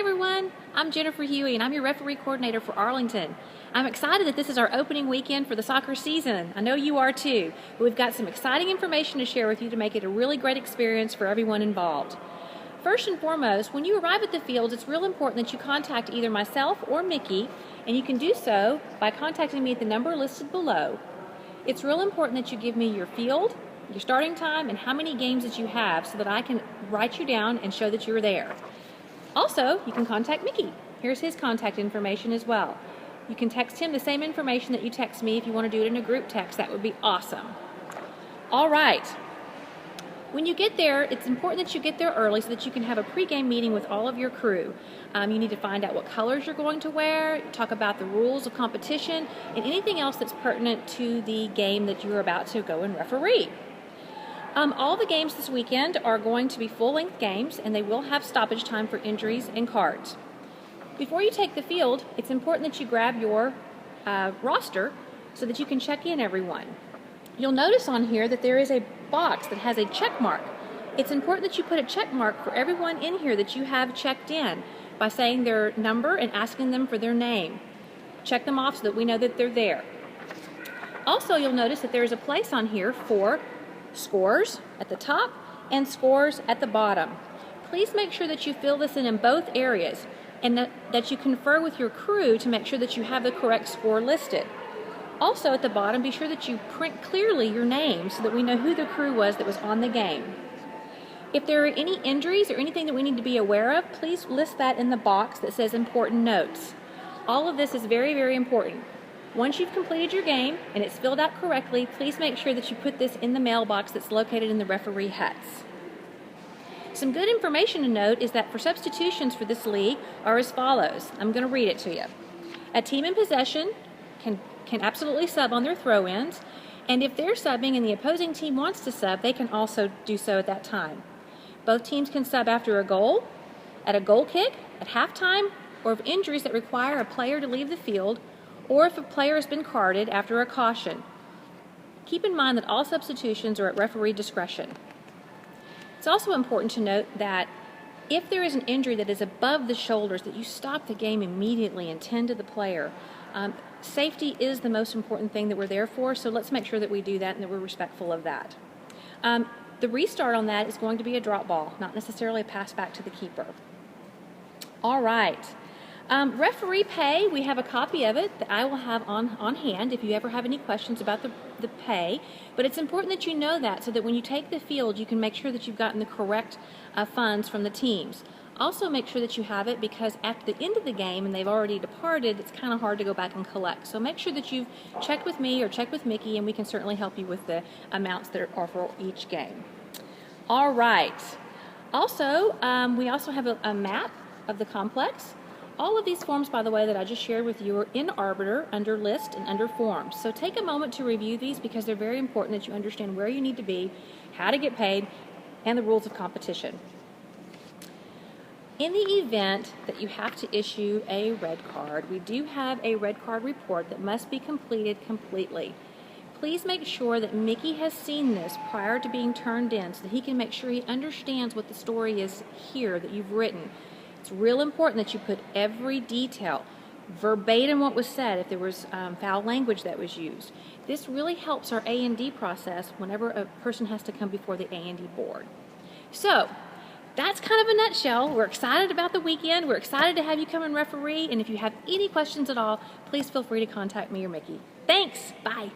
everyone, I'm Jennifer Huey and I'm your referee coordinator for Arlington. I'm excited that this is our opening weekend for the soccer season. I know you are too. We've got some exciting information to share with you to make it a really great experience for everyone involved. First and foremost, when you arrive at the fields, it's real important that you contact either myself or Mickey, and you can do so by contacting me at the number listed below. It's real important that you give me your field, your starting time, and how many games that you have so that I can write you down and show that you're there. Also, you can contact Mickey. Here's his contact information as well. You can text him the same information that you text me if you want to do it in a group text. That would be awesome. All right. When you get there, it's important that you get there early so that you can have a pregame meeting with all of your crew. You need to find out what colors you're going to wear, talk about the rules of competition, and anything else that's pertinent to the game that you're about to go and referee. All the games this weekend are going to be full-length games, and they will have stoppage time for injuries and cards. Before you take the field, it's important that you grab your roster so that you can check in everyone. You'll notice on here that there is a box that has a check mark. It's important that you put a check mark for everyone in here that you have checked in by saying their number and asking them for their name. Check them off so that we know that they're there. Also, you'll notice that there is a place on here for scores at the top and scores at the bottom. Please make sure that you fill this in both areas and that you confer with your crew to make sure that you have the correct score listed. Also at the bottom, be sure that you print clearly your name so that we know who the crew was that was on the game. If there are any injuries or anything that we need to be aware of, please list that in the box that says important notes. All of this is very, very important. Once you've completed your game and it's filled out correctly, please make sure that you put this in the mailbox that's located in the referee huts. Some good information to note is that for substitutions for this league are as follows. I'm going to read it to you. A team in possession can absolutely sub on their throw-ins, and if they're subbing and the opposing team wants to sub, they can also do so at that time. Both teams can sub after a goal, at a goal kick, at halftime, or if injuries that require a player to leave the field, or if a player has been carded after a caution. Keep in mind that all substitutions are at referee discretion. It's also important to note that if there is an injury that is above the shoulders, that you stop the game immediately and tend to the player. Safety is the most important thing that we're there for, so let's make sure that we do that and that we're respectful of that. The restart on that is going to be a drop ball, not necessarily a pass back to the keeper. All right. Referee pay, we have a copy of it that I will have on hand if you ever have any questions about the pay. But it's important that you know that so that when you take the field, you can make sure that you've gotten the correct funds from the teams. Also make sure that you have it because at the end of the game and they've already departed, it's kind of hard to go back and collect. So make sure that you've checked with me or checked with Mickey, and we can certainly help you with the amounts that are for each game. All right. Also, we also have a map of the complex. All of these forms, by the way, that I just shared with you are in Arbiter under List and under Forms. So take a moment to review these because they're very important that you understand where you need to be, how to get paid, and the rules of competition. In the event that you have to issue a red card, we do have a red card report that must be completed completely. Please make sure that Mickey has seen this prior to being turned in so that he can make sure he understands what the story is here that you've written. It's real important that you put every detail, verbatim what was said, if there was foul language that was used. This really helps our A&D process whenever a person has to come before the A&D board. So, that's kind of a nutshell. We're excited about the weekend. We're excited to have you come and referee, and if you have any questions at all, please feel free to contact me or Mickey. Thanks. Bye.